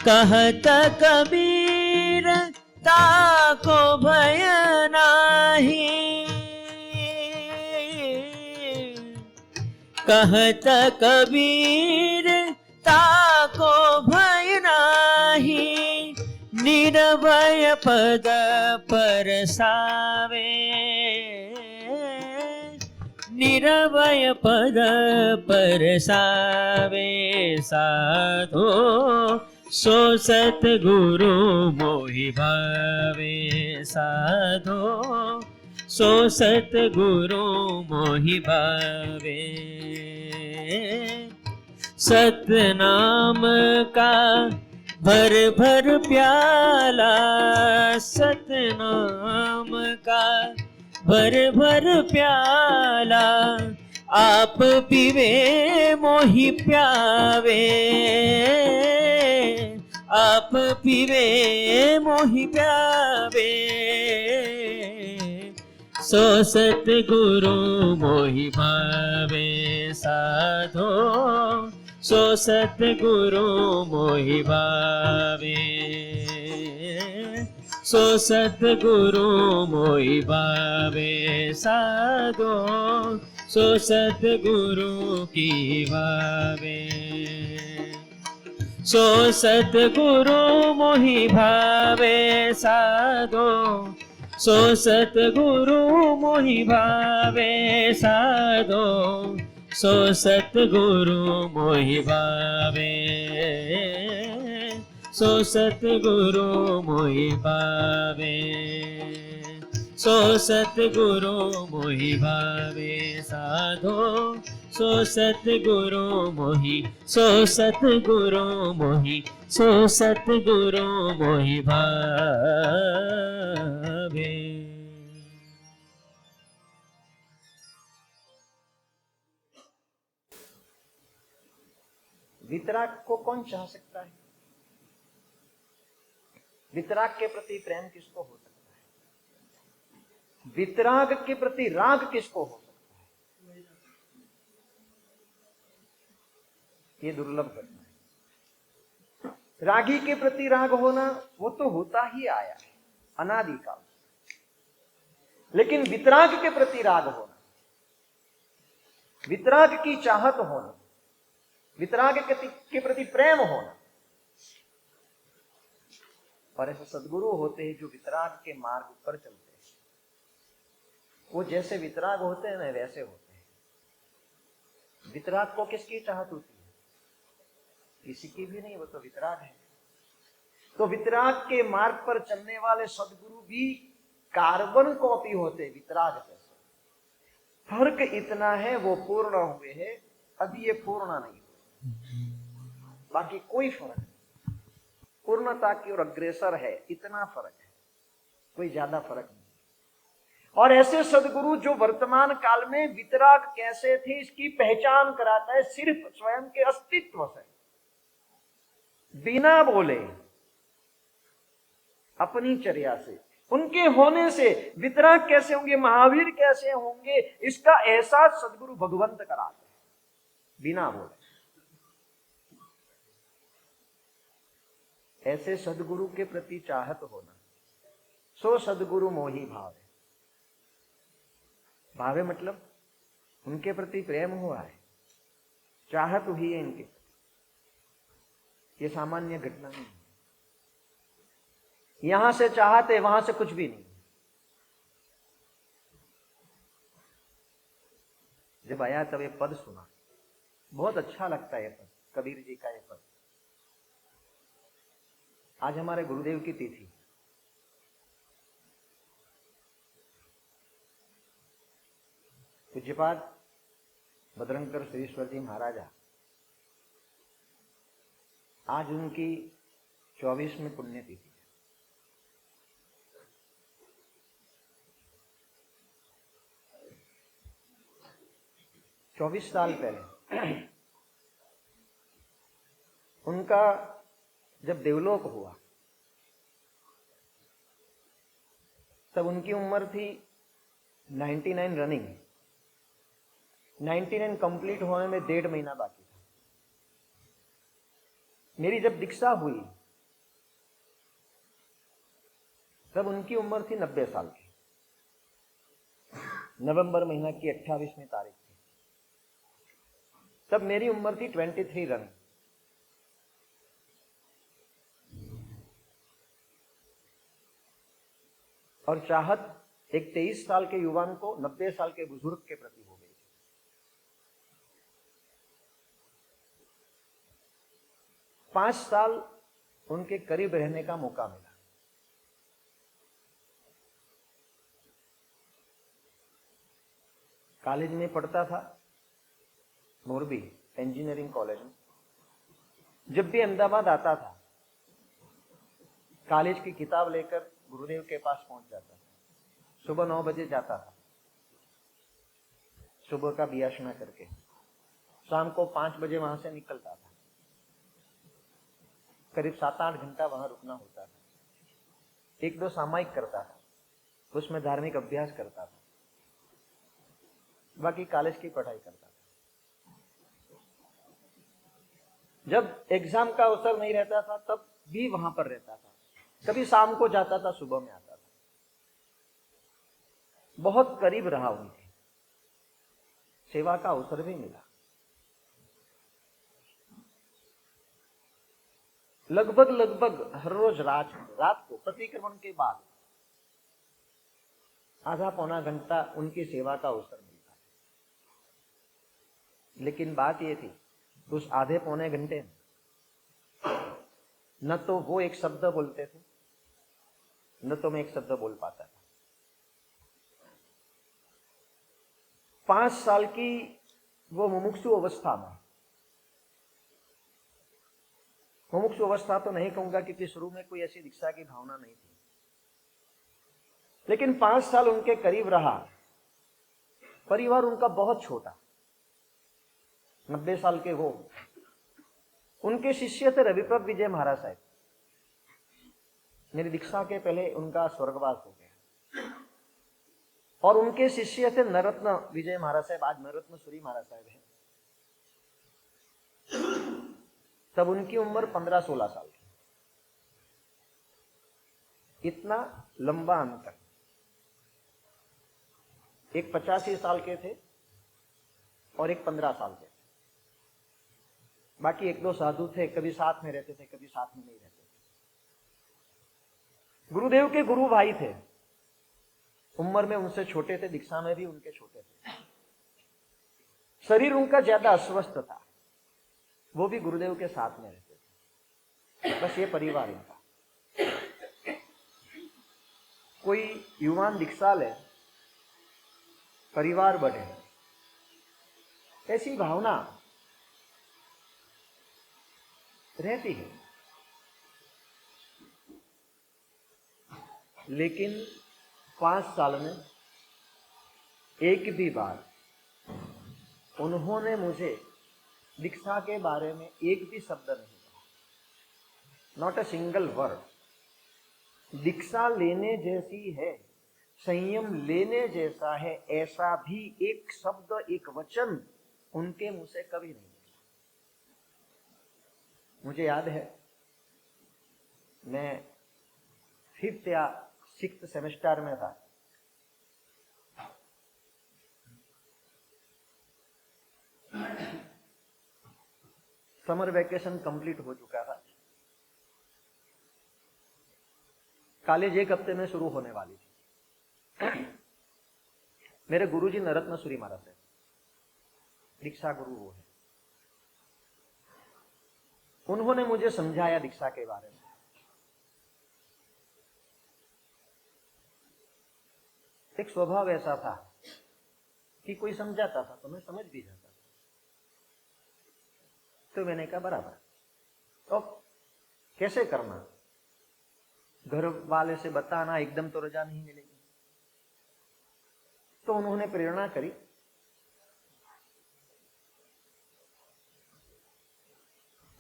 कहत कबीर ताको भय नाही, कहत कबीर ताको भय नाही, निर्भय पद परसावे, निर्भय पद परसावे। साधो सो सतगुरु मोहि भावे, साधो सो सतगुरु मोहि भावे। सतनाम का भर भर प्याला, सतनाम का भर भर प्याला, आप पीवे मोहि प्यावे, आप पीवे मोहि प्यावे। सो सतगुरु मोहि भावे, साधो सो सतगुरु मोहि भावे, सो सतगुरु मोहि भावे। साधो सो सतगुरु की भावे, सो सतगुरु मोहि भावे। साधो सो सतगुरु मोहि भावे, साधो सो सतगुरु मोहि भावे, सो सतगुरु मोहि भावे, सो सतगुरु मोहि भावे। साधो सो सतगुरु मोहि, सो सतगुरु मोहि, सो सतगुरु मोहि भावे। वितराग को कौन चाह सकता है? वितराग के प्रति प्रेम किसको हो सकता है? वितराग के प्रति राग किसको हो सकता है? ये दुर्लभ घटना है। रागी के प्रति राग होना वो तो होता ही आया है अनादिकाल, लेकिन वितराग के प्रति राग होना, वितराग की चाहत होना, वितराग के प्रति प्रेम होना, और ऐसे सदगुरु होते हैं जो वितराग के मार्ग पर चलते हैं। वो जैसे वितराग होते हैं ना वैसे होते हैं। वितराग को किसकी चाहत होती है? किसी की भी नहीं, वो तो वितराग है। तो वितराग के मार्ग पर चलने वाले सदगुरु भी कार्बन कॉपी होते वितराग जैसे। फर्क इतना है वो पूर्ण हुए हैं, अभी ये पूर्ण नहीं, बाकी कोई फर्क नहीं। पूर्णता की ओर अग्रसर है, इतना फर्क है, कोई ज्यादा फर्क नहीं। और ऐसे सदगुरु जो वर्तमान काल में वितराग कैसे थे इसकी पहचान कराता है सिर्फ स्वयं के अस्तित्व से, बिना बोले, अपनी चर्या से। उनके होने से वितराग कैसे होंगे, महावीर कैसे होंगे, इसका एहसास सदगुरु भगवंत कराते हैं बिना बोले। ऐसे सदगुरु के प्रति चाहत होना, सो सदगुरु मोहि भावे। भावे मतलब उनके प्रति प्रेम हुआ है, चाहत हुई है इनके प्रति। ये सामान्य घटना नहीं है। यहां से चाहत है, वहां से कुछ भी नहीं। जब आया तब ये पद सुना, बहुत अच्छा लगता है ये पद, कबीर जी का ये पद। आज हमारे गुरुदेव की तिथि, पूज्यपाद बजरंगकर श्रीश्वर जी महाराजा, आज उनकी 24वीं पुण्यतिथि है। 24 साल पहले उनका जब देवलोक हुआ तब उनकी उम्र थी 99 रनिंग, 99 कंप्लीट होने में 1.5 महीना बाकी था। मेरी जब दीक्षा हुई तब उनकी उम्र थी 90 साल की। नवंबर महीना की 28वीं तारीख थी। तब मेरी उम्र थी 23 रन। और चाहत एक 23 साल के युवान को 90 साल के बुजुर्ग के प्रति हो गई। 5 साल उनके करीब रहने का मौका मिला। कॉलेज में पढ़ता था, मोरबी इंजीनियरिंग कॉलेज में। जब भी अहमदाबाद आता था, कॉलेज की किताब लेकर गुरुदेव के पास पहुंच जाता था। सुबह 9 बजे जाता था, सुबह का बियाशना करके शाम को 5 बजे वहां से निकलता था। करीब 7-8 घंटा वहां रुकना होता था। 1-2 सामायिक करता था, उसमें धार्मिक अभ्यास करता था, बाकी कॉलेज की पढ़ाई करता था। जब एग्जाम का अवसर नहीं रहता था तब भी वहां पर रहता था। कभी शाम को जाता था, सुबह में आता था। बहुत करीब रहा उनके, सेवा का अवसर भी मिला। लगभग हर रोज रात को प्रतिक्रमण के बाद आधा पौना घंटा उनकी सेवा का अवसर मिलता है। लेकिन बात यह थी, उस आधे पौने घंटे में न तो वो एक शब्द बोलते थे, न तो मैं एक शब्द बोल पाता था। 5 साल की वो मुमुक्षु अवस्था में, मुमुक्षु अवस्था तो नहीं कहूंगा क्योंकि शुरू में कोई ऐसी दीक्षा की भावना नहीं थी, लेकिन 5 साल उनके करीब रहा। परिवार उनका बहुत छोटा, 90 साल के वो। उनके शिष्य थे रविप्रभ विजय महाराज साहब। मेरी दीक्षा के पहले उनका स्वर्गवास हो गया। और उनके शिष्य थे नरत्न विजय महाराज साहब, आज नरत्न सूरी महाराज साहब है। तब उनकी उम्र 15-16 साल की। इतना लंबा अंतर। एक 85 साल के थे और एक 15 साल के थे। बाकी 1-2 साधु थे, कभी साथ में रहते थे, कभी साथ में नहीं रहते थे। गुरुदेव के गुरु भाई थे, उम्र में उनसे छोटे थे, दीक्षा में भी उनके छोटे थे। शरीर उनका ज्यादा अस्वस्थ था, वो भी गुरुदेव के साथ में रहते थे। बस ये परिवार इनका। कोई युवान दीक्षा ले, परिवार बढ़े, ऐसी भावना रहती है। लेकिन 5 साल में एक भी बार उन्होंने मुझे दीक्षा के बारे में एक भी शब्द नहीं कहा। Not a single word. दीक्षा लेने जैसी है, संयम लेने जैसा है, ऐसा भी एक शब्द, एक वचन उनके मुंह से कभी नहीं निकला। मुझे याद है, मैं 5th या 6th सेमेस्टर में था। समर वेकेशन कंप्लीट हो चुका था। कॉलेज 1 हफ्ते में शुरू होने वाली थी। मेरे गुरुजी नरत्न सूरी महाराज है, दीक्षा गुरु वो है। उन्होंने मुझे समझाया दीक्षा के बारे में। एक स्वभाव ऐसा था कि कोई समझाता था तो मैं समझ भी जाता था। तो मैंने कहा बराबर। तो कैसे करना, घर वाले से बताना, एकदम तो रजा नहीं मिलेगी। तो उन्होंने प्रेरणा करी।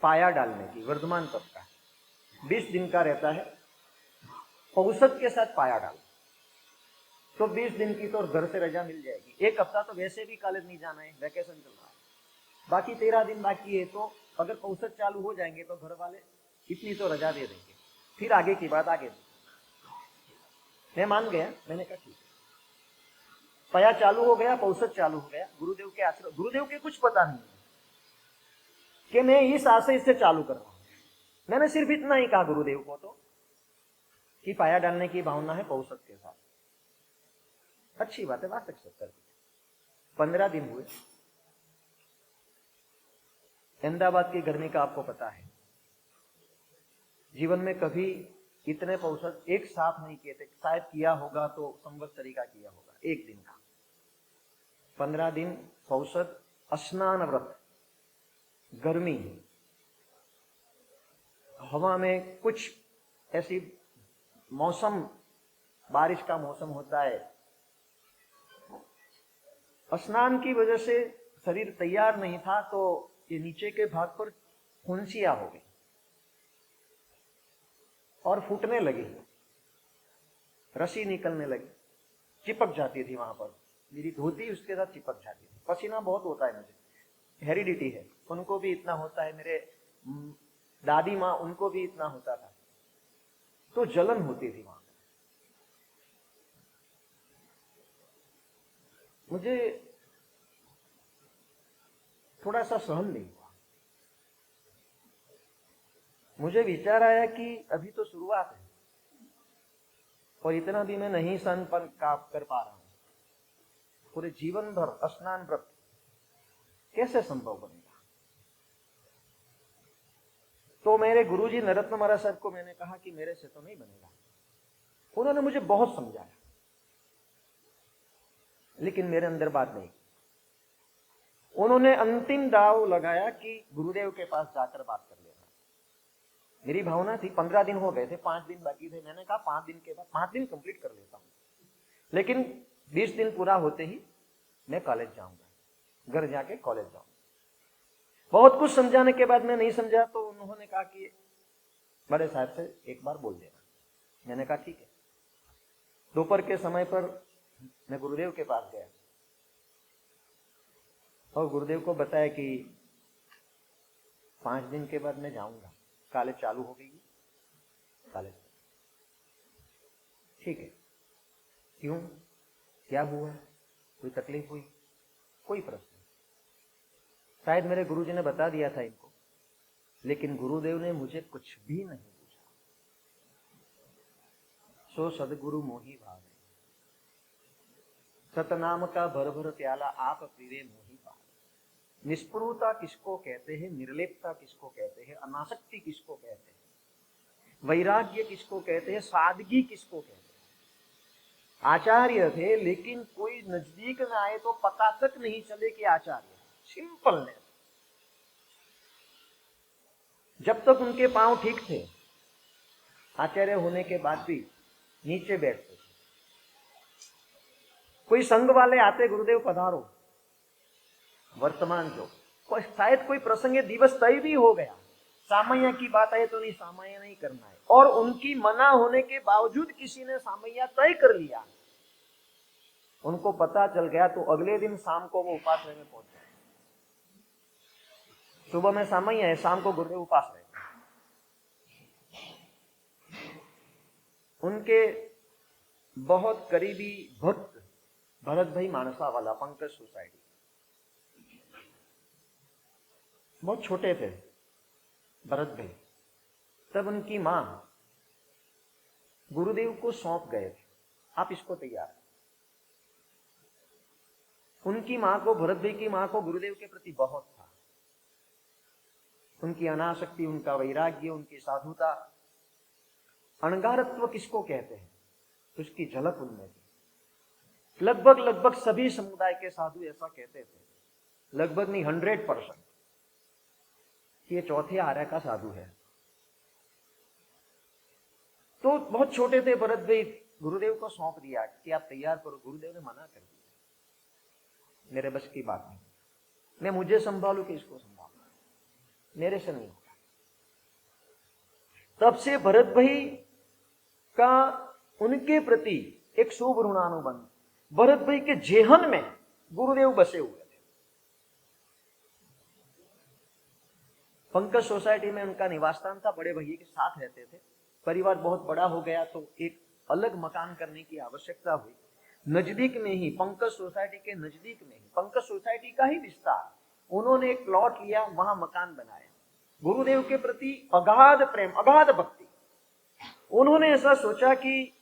पाया डालने की, वर्धमान पद का 20 दिन का रहता है, औसत के साथ पाया डाल तो 20 दिन की तो घर से रजा मिल जाएगी। 1 हफ्ता तो वैसे भी कॉलेज नहीं जाना है, वैकेशन चल रहा है, बाकी 13 दिन बाकी है। तो अगर औसत चालू हो जाएंगे तो घर वाले इतनी तो रजा दे देंगे, फिर आगे की बात आगे। मैं मान गया, मैंने कहा ठीक है। पया चालू हो गया, पौषध चालू हो गया, गुरुदेव के आश्रम, गुरुदेव के कुछ पता नहीं है कि मैं इस आशय से चालू कर रहा हूं। मैंने सिर्फ इतना ही कहा गुरुदेव को तो कि पाया डालने की भावना है पौषध के साथ। अच्छी बात है, वास्तविक कर दिया। 15 दिन हुए। अहमदाबाद की गर्मी का आपको पता है, जीवन में कभी इतने पौषध एक साथ नहीं किए थे। शायद किया होगा तो संवत्सरी का किया होगा, एक दिन का। 15 दिन पौषध, स्नान व्रत, गर्मी, हवा में कुछ ऐसी मौसम, बारिश का मौसम होता है, स्नान की वजह से शरीर तैयार नहीं था, तो ये नीचे के भाग पर फुंसियां हो गई और फूटने लगी, रसी निकलने लगी, चिपक जाती थी वहां पर। मेरी धोती उसके साथ चिपक जाती थी। पसीना बहुत होता है मुझे, हेरिडिटी है, उनको भी इतना होता है, मेरे दादी माँ उनको भी इतना होता था, तो जलन होती थी वहां। मुझे थोड़ा सा सहन नहीं हुआ। मुझे विचार आया कि अभी तो शुरुआत है और इतना भी मैं नहीं सहन कर पा रहा हूं। पूरे जीवन भर स्नान व्रत कैसे संभव बनेगा? तो मेरे गुरुजी नरोत्तम महाराज साहब को मैंने कहा कि मेरे से तो नहीं बनेगा। उन्होंने मुझे बहुत समझाया, लेकिन मेरे अंदर बात नहीं। उन्होंने अंतिम दाव लगाया कि गुरुदेव के पास जाकर बात कर लेना। मेरी भावना थी, 15 दिन हो गए थे, 5 दिन बाकी थे। मैंने कहा 5 दिन के बाद 5 दिन कंप्लीट कर लेता हूं, लेकिन 20 दिन पूरा होते ही मैं कॉलेज जाऊंगा, घर जाके कॉलेज जाऊंगा। बहुत कुछ समझाने के बाद मैं नहीं समझा, तो उन्होंने कहा कि बड़े साहब से एक बार बोल देना। मैंने कहा ठीक है। दोपहर के समय पर मैं गुरुदेव के पास गया और गुरुदेव को बताया कि 5 दिन के बाद मैं जाऊंगा, कॉलेज चालू हो गई। कॉलेज ठीक है, क्यों, क्या हुआ, कोई तकलीफ हुई? कोई प्रश्न। शायद मेरे गुरुजी ने बता दिया था इनको, लेकिन गुरुदेव ने मुझे कुछ भी नहीं पूछा। सो सदगुरु मोही भावे, सतनाम का भर भर प्याला आप पीवे मोही भावे। निष्पृहता किसको कहते हैं, निर्लेपता किसको कहते हैं, अनासक्ति किसको कहते हैं, वैराग्य किसको कहते हैं, सादगी किसको कहते हैं। आचार्य थे, लेकिन कोई नजदीक न आए तो पता तक नहीं चले कि आचार्य। सिंपलनेस। जब तक उनके पांव ठीक थे, आचार्य होने के बाद भी नीचे बैठते थे। कोई संघ वाले आते, गुरुदेव पधारो, वर्तमान जो शायद कोई प्रसंग दिवस तय भी हो गया, सामय्या की बात है तो नहीं, सामय्या नहीं करना है, और उनकी मना होने के बावजूद किसी ने सामय्या तय कर लिया, उनको पता चल गया, तो अगले दिन शाम को वो उपाश्रय में पहुंच गए। सुबह में सामय्या है, शाम को गुरुदेव उपाश्रय। उनके बहुत करीबी भक्त भरत भाई मानसा वाला, पंकज सोसाइटी, बहुत छोटे थे भरत भाई, तब उनकी मां गुरुदेव को सौंप गए थे, आप इसको तैयार। उनकी मां को, भरत भाई की मां को गुरुदेव के प्रति बहुत था। उनकी अनासक्ति, उनका वैराग्य, उनकी साधुता, अणगारत्व किसको कहते हैं, उसकी झलक उनमें थी। लगभग सभी समुदाय के साधु ऐसा कहते थे, लगभग नहीं 100%, ये चौथे आर्य का साधु है। तो बहुत छोटे थे भरत भाई, गुरुदेव को सौंप दिया कि आप तैयार करो। गुरुदेव ने मना कर दिया, मेरे बस की बात नहीं, मैं मुझे संभालू कि इसको संभालू, मेरे से नहीं होगा। तब से भरत भाई का उनके प्रति एक शुभ ऋणानुबंध, भरत भाई के जेहन में गुरुदेव बसे हुए थे। पंकज सोसाइटी में उनका निवास स्थान था, बड़े भैया के साथ रहते थे। परिवार बहुत बड़ा हो गया तो एक अलग मकान करने की आवश्यकता हुई। नजदीक में ही, पंकज सोसाइटी के नजदीक में ही, पंकज सोसाइटी का ही विस्तार, उन्होंने एक प्लॉट लिया, वहां मकान बनाया। गुरुदेव के प्रति अगाध प्रेम, अगाध भक्ति। उन्होंने ऐसा सोचा कि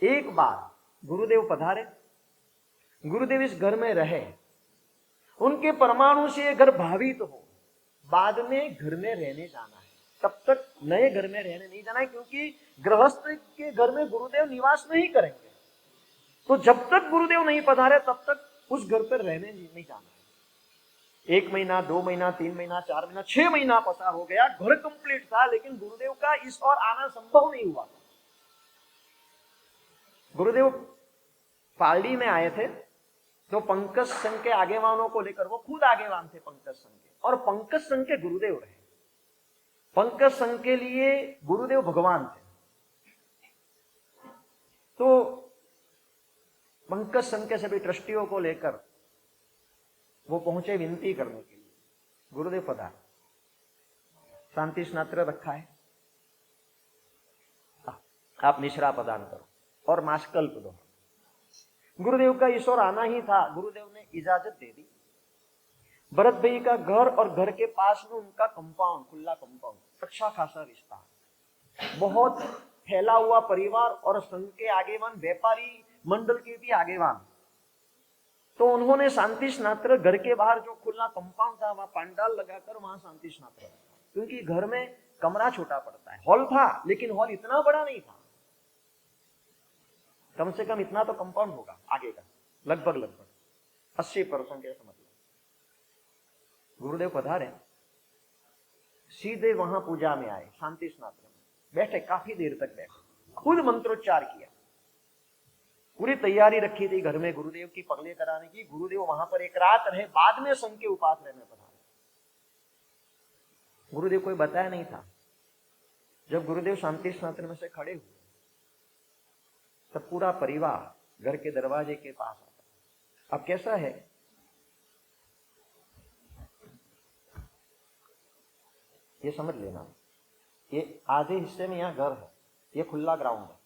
एक बार गुरुदेव पधारे, गुरुदेव इस घर में रहे, उनके परमाणु से ये घर भावित हो, बाद में घर में रहने जाना है। तब तक नए घर में रहने नहीं जाना है, क्योंकि गृहस्थ के घर में गुरुदेव निवास नहीं करेंगे। तो जब तक गुरुदेव नहीं पधारे तब तक उस घर पर रहने नहीं जाना है। 1 महीना, 2 महीना, 3 महीना, 4 महीना, 6 महीना पता हो गया, घर कंप्लीट था, लेकिन गुरुदेव का इस और आना संभव नहीं हुआ। गुरुदेव पालड़ी में आए थे, तो पंकज संघ के आगेवानों को लेकर, वो खुद आगेवान थे पंकज संघ के, और पंकज संघ के गुरुदेव रहे। पंकज संघ के लिए गुरुदेव भगवान थे। तो पंकज संघ के सभी ट्रस्टियों को लेकर वो पहुंचे विनती करने के लिए। गुरुदेव पधार, शांति स्नात्र रखा है, आप मिश्रा प्रदान करो और मास्कल्प दो। गुरुदेव का ईश्वर आना ही था, गुरुदेव ने इजाजत दे दी। भरत भाई का घर और घर के पास में उनका कंपाउंड, खुला कंपाउंड, अच्छा खासा विस्तार, बहुत फैला हुआ परिवार और संघ के आगेवान, व्यापारी मंडल के भी आगेवान। तो उन्होंने शांति स्नात्र घर के बाहर जो खुला कंपाउंड था, वहां पंडाल लगाकर वहां शांति स्नात्र रखा, क्योंकि घर में कमरा छोटा पड़ता है। हॉल था, लेकिन हॉल इतना बड़ा नहीं था, कम से कम इतना तो कंपाउंड होगा आगे का, लगभग 80% के समझ लो। गुरुदेव पधारे, सीधे वहां पूजा में आए, शांति स्नात्र में बैठे, काफी देर तक बैठे, खुद मंत्रोच्चार किया। पूरी तैयारी रखी थी घर में गुरुदेव की पगले कराने की। गुरुदेव वहां पर एक रात रहे, बाद में संघ के उपासना में पधारे। गुरुदेव कोई बताया नहीं था। जब गुरुदेव शांति स्नात्र में से खड़े हुए, तब पूरा परिवार घर के दरवाजे के पास आता। अब कैसा है, ये समझ लेना, ये आधे हिस्से में यहाँ घर है, ये खुला ग्राउंड है,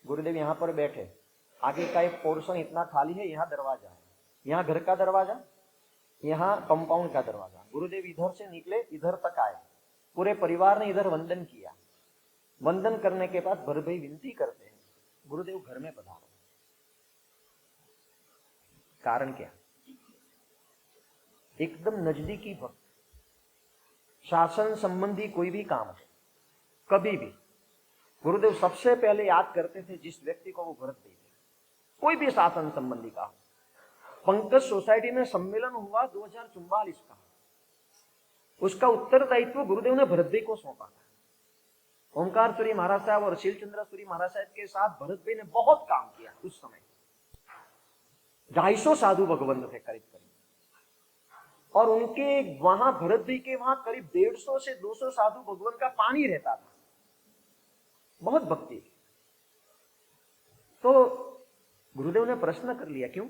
गुरुदेव यहाँ पर बैठे, आगे का एक पोर्शन इतना खाली है, यहाँ दरवाजा है, यहाँ घर का दरवाजा, यहाँ कंपाउंड का दरवाजा। गुरुदेव इधर से निकले, इधर तक आए, पूरे परिवार ने इधर वंदन किया। वंदन करने के बाद भर भाई विनती करते हैं, गुरुदेव घर में पधारो। कारण क्या, एकदम नजदीकी भक्त, शासन संबंधी कोई भी काम है, कभी भी गुरुदेव सबसे पहले याद करते थे जिस व्यक्ति को वो भरत भाई थे, कोई भी शासन संबंधी काम। पंकज सोसाइटी में सम्मेलन हुआ 2044 का, उसका उत्तरदायित्व गुरुदेव ने भरत भाई को सौंपा था। ओंकार सूरी महाराज साहब और शीलचंद्र सूरी महाराज साहब के साथ भरत भाई ने बहुत काम किया। उस समय 250 साधु भगवंत थे करीब, और उनके वहां भरत भाई के वहां करीब 150 से 200 साधु भगवान का पानी रहता था, बहुत भक्ति। तो गुरुदेव ने प्रश्न कर लिया, क्यों?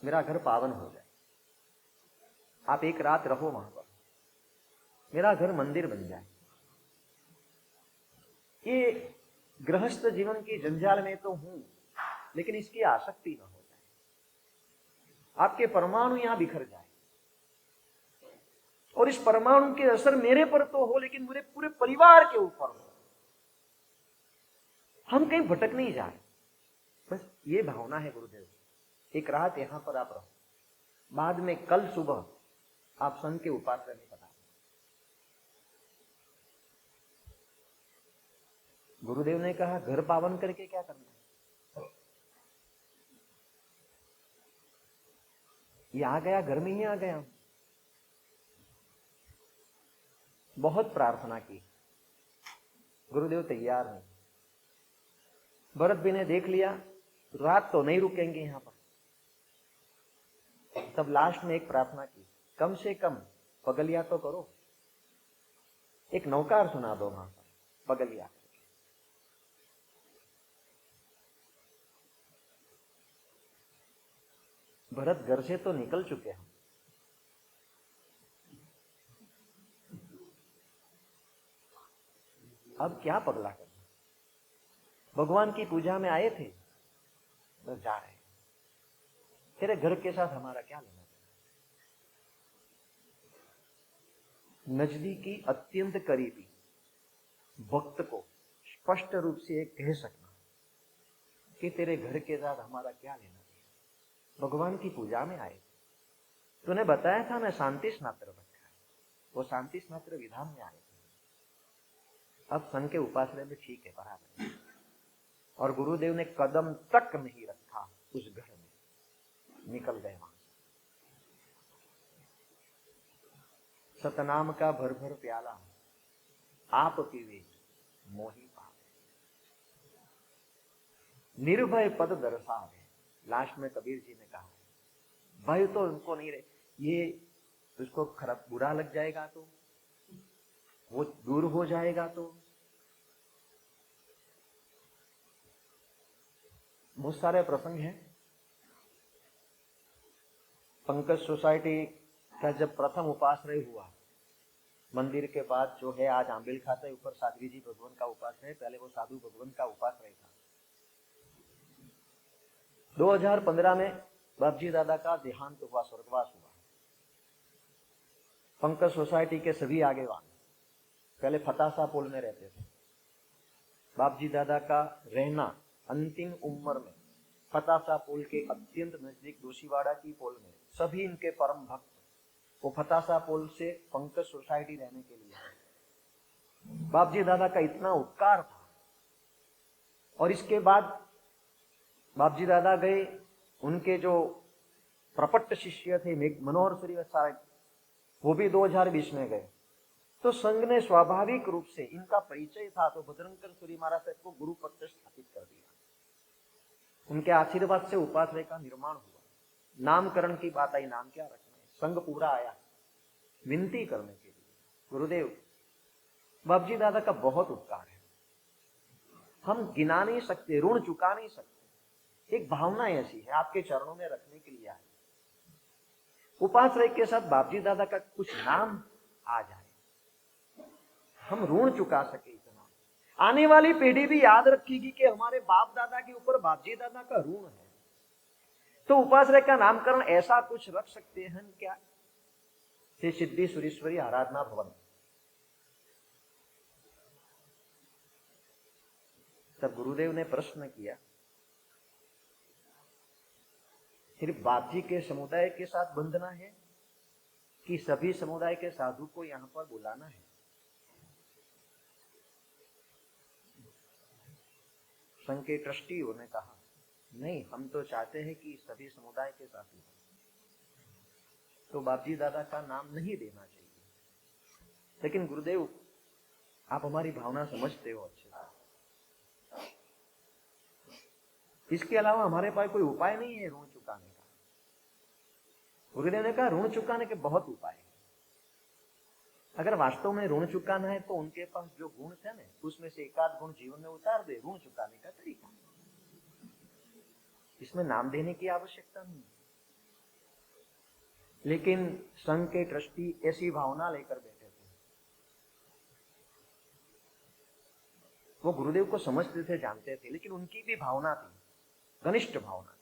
मेरा घर पावन हो जाए, आप एक रात रहो वहां पर, मेरा घर मंदिर बन जाए। ये गृहस्थ जीवन की जंजाल में तो हूं, लेकिन इसकी आसक्ति ना हो जाए, आपके परमाणु यहां बिखर जाए, और इस परमाणु के असर मेरे पर तो हो, लेकिन मेरे पूरे परिवार के ऊपर हो, हम कहीं भटक नहीं जाए। बस ये भावना है गुरुदेव। एक रात यहां पर आप रहो, बाद में कल सुबह आप संघ के उपासना में पधारो। गुरुदेव ने कहा, घर पावन करके क्या करना है? ये आ गया, घर में ही आ गया। बहुत प्रार्थना की, गुरुदेव तैयार नहीं। भरत भाई ने देख लिया रात तो नहीं रुकेंगे यहां पर, तब लास्ट में एक प्रार्थना की, कम से कम पगलिया तो करो, एक नौकार सुना दो वहां पर पगलिया। भरत घर से तो निकल चुके हैं, अब क्या पगला करना, भगवान की पूजा में आए थे तो जा रहे, तेरे घर के साथ हमारा क्या लेना देना। नजदीकी अत्यंत करीबी भक्त को स्पष्ट रूप से एक कह सकना कि तेरे घर के साथ हमारा क्या लेना देना, भगवान की पूजा में आए, तूने बताया था ना शांति स्नात्र रखा है, वो शांति स्नात्र विधान में आए थे। अब संघ के उपासना में ठीक है बराबर, और गुरुदेव ने कदम तक नहीं रखा उस घर में, निकल गए वहां से। सतनाम का भर भर प्याला आप पीवे मोही पावे, निर्भय पद दर्शावे। लास्ट में कबीर जी ने कहा भय तो उनको नहीं रहे, ये उसको खराब बुरा लग जाएगा तो, वो दूर हो जाएगा तो। बहुत सारे प्रसंग हैं। पंकज सोसाइटी का जब प्रथम उपाश्रय हुआ, मंदिर के बाद जो है आज आंबिल खाते ऊपर साध्वी जी भगवान का उपाश्रय, पहले वो साधु भगवान का उपाश्रय था। 2015 में बाबजी दादा का देहांत हुआ, स्वर्गवास हुआ। पंकज सोसाइटी के सभी आगेवान पहले फतासा पुल में रहते थे। बाबजी दादा का रहना अंतिम उम्र में फतासा पुल के अत्यंत नजदीक दोशीवाड़ा की पुल में, सभी इनके परम भक्त वो फतासा पुल से पंकज सोसाइटी रहने के लिए। बाबजी दादा का इतना उपकार था। और इसके बाद बाबजी दादा गए, उनके जो प्रपट्ट शिष्य थे मनोहर श्रीवास्तव, वो भी 2020 में गए। तो संघ ने स्वाभाविक रूप से, इनका परिचय था तो बजरंकर सूरी महाराज साहब को गुरु पद स्थापित कर दिया। उनके आशीर्वाद से उपाश्रय का निर्माण हुआ। नामकरण की बात आई, नाम क्या रखना है, संघ पूरा आया विनती करने के लिए। गुरुदेव बाबजी दादा का बहुत उपकार है, हम गिना नहीं सकते, ऋण चुका नहीं सकते। एक भावना ऐसी है, आपके चरणों में रखने के लिए आए। उपाश्रय के साथ बाबजी दादा का कुछ नाम आ जाए, हम ऋण चुका सके इतना। आने वाली पीढ़ी भी याद रखेगी कि हमारे बाप दादा के ऊपर बाबजी दादा का ऋण है। तो उपाश्रय का नामकरण ऐसा कुछ रख सकते हैं क्या, श्री सिद्धि सुरेश्वरी आराधना भवन। तब गुरुदेव ने प्रश्न किया, सिर्फ बापजी के समुदाय के साथ बंधना है कि सभी समुदाय के साधु को यहां पर बुलाना है। संघ के ट्रस्टियों ने कहा नहीं, हम तो चाहते हैं कि सभी समुदाय के साधु, तो बापजी दादा का नाम नहीं देना चाहिए। लेकिन गुरुदेव आप हमारी भावना समझते हो अच्छे से, इसके अलावा हमारे पास कोई उपाय नहीं है ऋण चुकाने का। गुरुदेव ने कहा ऋण चुकाने के बहुत उपाय हैं। अगर वास्तव में ऋण चुकाना है तो उनके पास जो गुण थे ना, उसमें से एकाध गुण जीवन में उतार दे, ऋण चुकाने का तरीका। इसमें नाम देने की आवश्यकता नहीं। लेकिन संघ के ट्रस्टी ऐसी भावना लेकर बैठे थे, वो गुरुदेव को समझते थे, जानते थे, लेकिन उनकी भी भावना थी, घनिष्ठ भावना।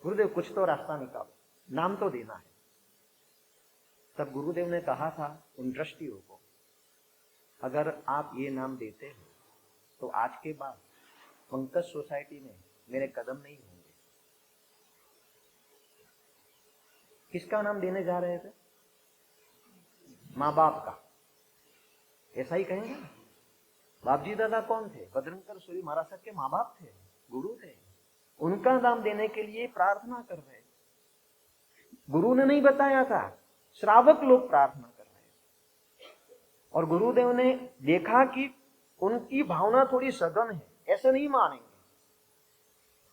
गुरुदेव कुछ तो रास्ता निकालो, नाम तो देना है। तब गुरुदेव ने कहा था उन ट्रस्टियों को, अगर आप ये नाम देते हो तो आज के बाद पंकज सोसाइटी में मेरे कदम नहीं होंगे। किसका नाम देने जा रहे थे? माँ बाप का। ऐसा ही कहेंगे ना। बापजी दादा कौन थे? बजरंकर सूरी महाराज साहब के माँ बाप थे, गुरु थे। उनका नाम देने के लिए प्रार्थना कर रहे। गुरु ने नहीं बताया था, श्रावक लोग प्रार्थना कर रहे हैं। और गुरुदेव ने देखा कि उनकी भावना थोड़ी सघन है, ऐसे नहीं मानेंगे,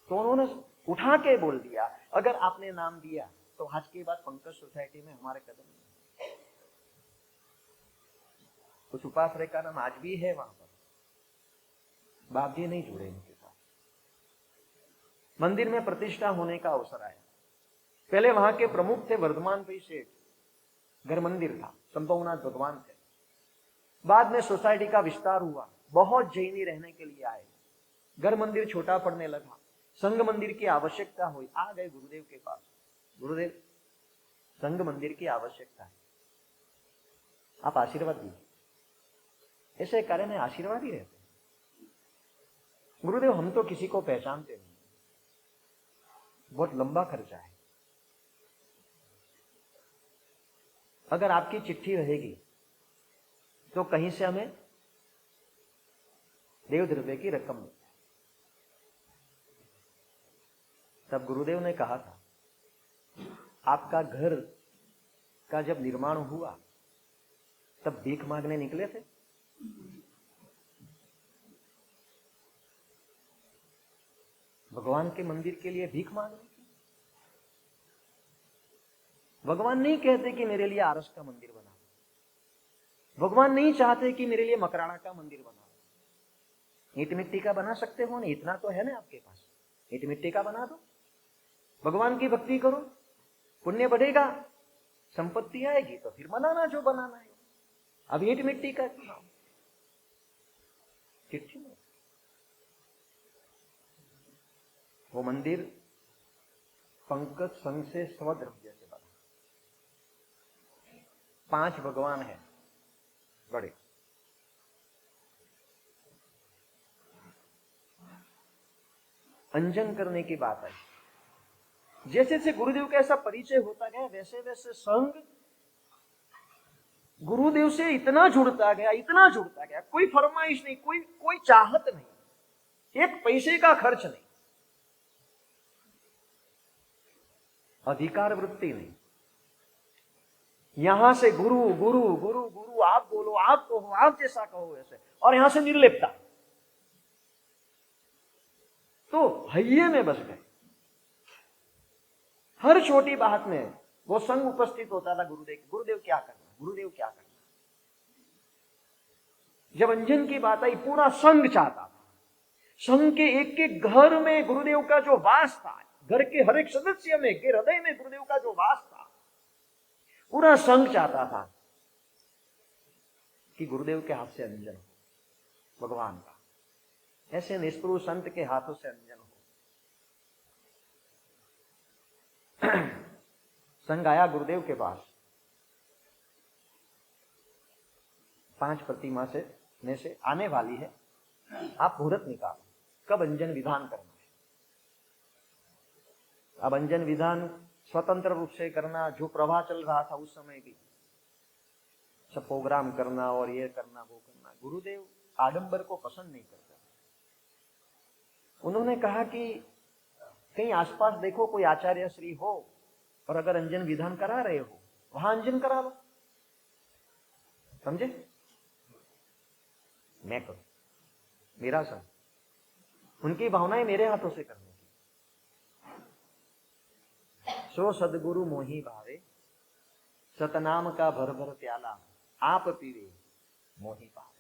तो उन्होंने उठा के बोल दिया, अगर आपने नाम दिया तो आज के बाद पंकज सोसाइटी में हमारे कदम नहीं। कुछ उपाश्रय का नाम आज भी है वहां पर, बाप जी नहीं जुड़े इनके साथ। मंदिर में प्रतिष्ठा होने का अवसर आया। पहले वहां के प्रमुख थे वर्धमान भाई सेठ, घर मंदिर था, संभवनाथ भगवान थे। बाद में सोसाइटी का विस्तार हुआ, बहुत जैनी रहने के लिए आए, घर मंदिर छोटा पड़ने लगा, संघ मंदिर की आवश्यकता हुई, आ गए गुरुदेव के पास। गुरुदेव, संघ मंदिर की आवश्यकता है, आप आशीर्वाद दीजिए। ऐसे कार्य में आशीर्वाद ही रहते। गुरुदेव, हम तो किसी को पहचानते नहीं, बहुत लंबा खर्चा है, अगर आपकी चिट्ठी रहेगी तो कहीं से हमें देव द्रव्य की रकम मिल जाए। तब गुरुदेव ने कहा था, आपका घर का जब निर्माण हुआ तब भीख मांगने निकले थे? भगवान के मंदिर के लिए भीख मांगने की? भगवान नहीं कहते कि मेरे लिए आरस का मंदिर बना, भगवान नहीं चाहते कि मेरे लिए मकराना का मंदिर बना। ईंट मिट्टी का बना सकते हो ना, इतना तो है ना आपके पास, ईंट मिट्टी का बना दो, भगवान की भक्ति करो, पुण्य बढ़ेगा, संपत्ति आएगी तो फिर बनाना जो बनाना है। अब ईंट मिट्टी का क्यों? चिट्ठी में वो मंदिर पंकज संघ से स्वद्रव्य से बना, 5 भगवान है बड़े। अंजन करने की बात आई। जैसे जैसे गुरुदेव का ऐसा परिचय होता गया, वैसे वैसे संघ गुरुदेव से इतना जुड़ता गया, इतना जुड़ता गया, कोई फरमाइश नहीं, कोई चाहत नहीं, एक पैसे का खर्च नहीं, अधिकार वृत्ति नहीं। यहां से गुरु गुरु गुरु गुरु, आप बोलो, आप कहो, आप जैसा कहो ऐसे, और यहां से निर्लिप्तता, तो हइये में बस गए। हर छोटी बात में वो संघ उपस्थित होता था गुरुदेव। गुरुदेव क्या करना, गुरुदेव क्या करना। जब अंजन की बात आई, पूरा संघ चाहता था। संघ के एक एक घर में गुरुदेव का जो वास था, घर के हर एक सदस्य में, के हृदय में गुरुदेव का जो वास था, पूरा संघ चाहता था कि गुरुदेव के हाथ से अंजन हो, भगवान का। ऐसे निष्प्रभु संत के हाथों से अंजन हो। संघ आया गुरुदेव के पास, 5 प्रतिमा से में से आने वाली है, आप मुहूर्त निकालो, कब अंजन विधान करना है। अब अंजन विधान स्वतंत्र रूप से करना, जो प्रवाह चल रहा था उस समय भी, सब प्रोग्राम करना और ये करना वो करना, गुरुदेव आडंबर को पसंद नहीं करते। उन्होंने कहा कि कहीं आसपास देखो कोई आचार्य श्री हो, और अगर अंजन विधान करा रहे हो, वहां अंजन करा लो, समझे? मैं करूं, मेरा संग, उनकी भावनाएं मेरे हाथों से करने की। सो सदगुरु मोही भावे, सतनाम का भर भर प्याला, आप पीवे मोही पावे।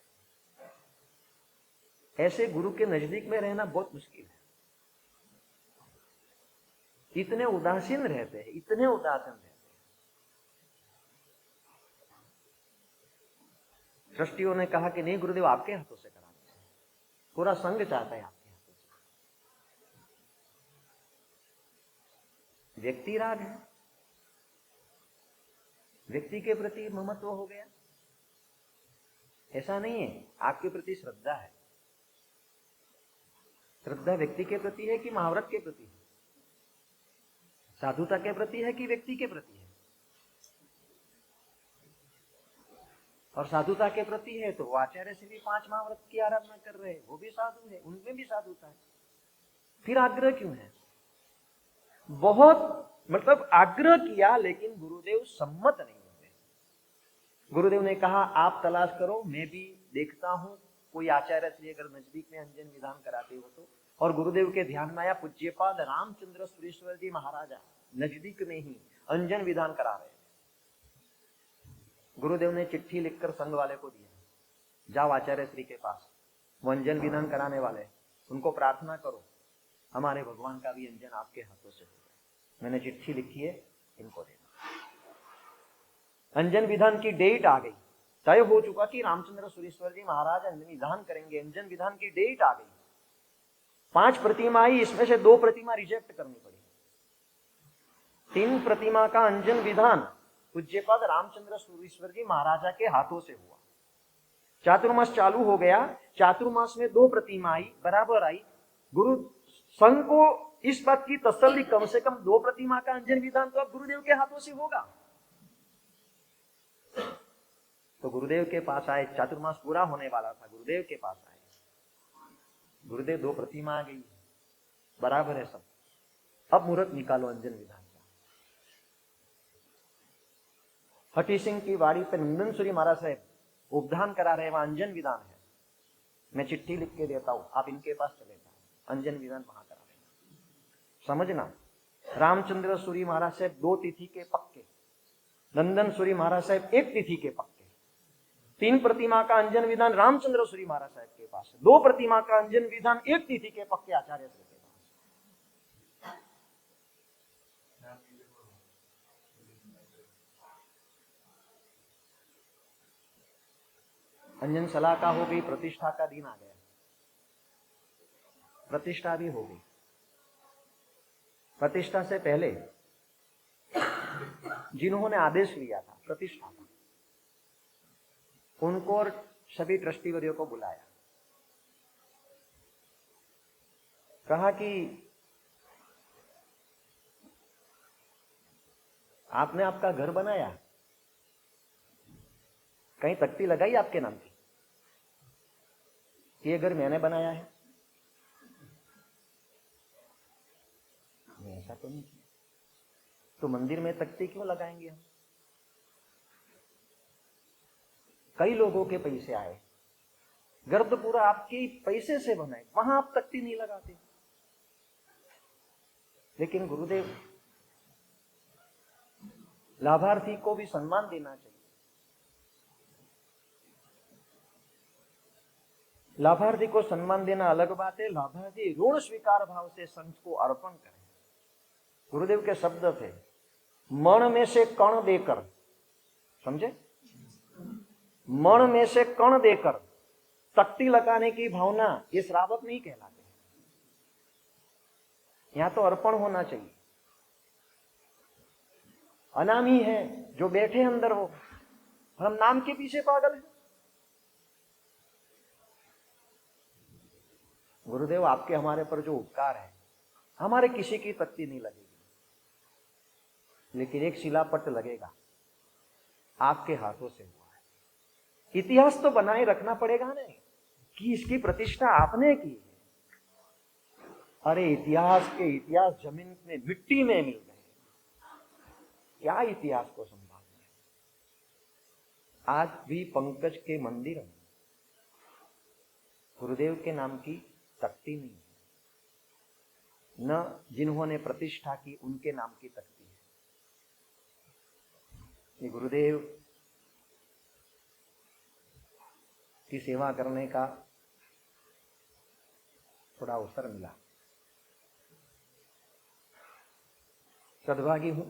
ऐसे गुरु के नजदीक में रहना बहुत मुश्किल है। इतने उदासीन रहते हैं, इतने उदासीन रहते हैं। ट्रस्टियों ने कहा कि नहीं गुरुदेव, आपके हाथों से कराना है, पूरा संघ चाहता है आपके हाथों से। व्यक्ति राग है, व्यक्ति के प्रति ममत्व हो गया। ऐसा नहीं है, आपके प्रति श्रद्धा है। श्रद्धा व्यक्ति के प्रति है कि महाव्रत के प्रति है, साधुता के प्रति है कि व्यक्ति के प्रति है। और साधुता के प्रति है तो वो आचार्य से भी 5 महाव्रत की आराधना कर रहे हैं, वो भी साधु है, उनमें भी साधुता है। फिर आग्रह क्यों है? बहुत मतलब आग्रह किया, लेकिन गुरुदेव सम्मत नहीं होते। गुरुदेव ने कहा आप तलाश करो, मैं भी देखता हूं कोई आचार्य से अगर नजदीक में अंजन विधान कराते हो तो। और गुरुदेव के ध्यान में आया, पूज्यपाद रामचंद्र सुरेश्वर जी महाराजा नजदीक में ही अंजन विधान करा रहे थे। गुरुदेव ने चिट्ठी लिखकर संघ वाले को दिया, जाओ आचार्य श्री के पास, वो अंजन विधान कराने वाले, उनको प्रार्थना करो हमारे भगवान का भी अंजन आपके हाथों से हो जाए। मैंने चिट्ठी लिखी है, इनको देना। अंजन विधान की डेट आ गई, तय हो चुका कि रामचंद्र सुरेश्वर जी महाराज अंजन विधान करेंगे। अंजन विधान की डेट आ गई। 5 प्रतिमा आई, इसमें से 2 प्रतिमा रिजेक्ट करनी पड़ी। 3 प्रतिमा का अंजन विधान पूज्यपद रामचंद्र सुरेश्वर जी महाराजा के हाथों से हुआ। चातुर्मास चालू हो गया। चातुर्मास में 2 प्रतिमा आई, बराबर आई। गुरु संघ को इस बात की तसल्ली, कम से कम 2 प्रतिमा का अंजन विधान तो अब गुरुदेव के हाथों से होगा। तो गुरुदेव के पास आए। चातुर्मास पूरा होने वाला था, गुरुदेव के पास आए। गुरुदेव 2 प्रतिमा आ गई, बराबर है सब। अब मुहूर्त निकालो अंजन विधान का। हठी सिंह की वाड़ी पे नंदनसुरी महाराज साहब उपधान करा रहे, वहां अंजन विधान है। मैं चिट्ठी लिख के देता हूं, आप इनके पास चले जाओ, अंजन विधान वहां करा रहे। समझना, रामचंद्र सूरी महाराज साहब 2 तिथि के पक्के, नंदन सूरी महाराज साहब 1 तिथि के पक्के। 3 प्रतिमा का अंजन विधान रामचंद्र सूरी महाराज साहब के पास है। 2 प्रतिमा का अंजन विधान 1 तिथि के पक्के आचार्य के पास। अंजन सलाह का हो गई, प्रतिष्ठा का दिन आ गया। प्रतिष्ठा भी हो गई। प्रतिष्ठा से पहले जिन्होंने आदेश लिया था प्रतिष्ठा का, उनको और सभी ट्रस्टी वर्यों को बुलाया। कहा कि आपने आपका घर बनाया, कहीं तख्ती लगाई आपके नाम की, ये घर मैंने बनाया है? ऐसा तो नहीं किया। तो मंदिर में तख्ती क्यों लगाएंगे हम? कई लोगों के पैसे आए, गर्द पूरा आपके पैसे से बनाए, वहां आप तख्ती नहीं लगाते। लेकिन गुरुदेव, लाभार्थी को भी सम्मान देना चाहिए। लाभार्थी को सम्मान देना अलग बात है, लाभार्थी ऋण स्वीकार भाव से संघ को अर्पण करे। गुरुदेव के शब्द थे, मण में से कण देकर, समझे, मण में से कण देकर तख्ती लगाने की भावना, ये श्रावक नहीं कहलाते। यहां तो अर्पण होना चाहिए। अनामी है जो बैठे अंदर हो, हम नाम के पीछे पागल हैं। गुरुदेव, आपके हमारे पर जो उपकार है, हमारे किसी की तख्ती नहीं लगेगी, लेकिन एक शिलापट लगेगा, आपके हाथों से हुआ है। इतिहास तो बनाए रखना पड़ेगा ना कि इसकी प्रतिष्ठा आपने की है। अरे इतिहास के इतिहास जमीन में मिट्टी में मिल गए, क्या इतिहास को संभालना है? आज भी पंकज के मंदिर में गुरुदेव के नाम की तख्ती नहीं है, न जिन्होंने प्रतिष्ठा की उनके नाम की तख्ती है। ये गुरुदेव की सेवा करने का थोड़ा अवसर मिला, सद्भागी हूं।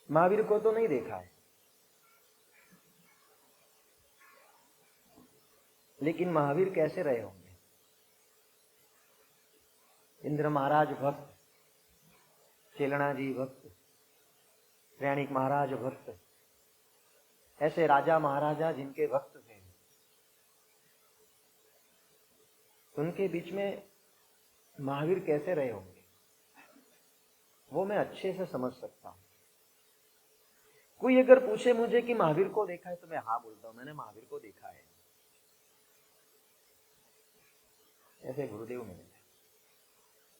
महावीर को तो नहीं देखा है, लेकिन महावीर कैसे रहे होंगे? इंद्र महाराज भक्त, चेलना जी भक्त, प्रयाणिक महाराज भक्त, ऐसे राजा महाराजा जिनके भक्त थे, उनके बीच में महावीर कैसे रहे होंगे, वो मैं अच्छे से समझ सकता हूं। कोई अगर पूछे मुझे कि महावीर को देखा है, तो मैं हाँ बोलता हूं, मैंने महावीर को देखा है। ऐसे गुरुदेव ने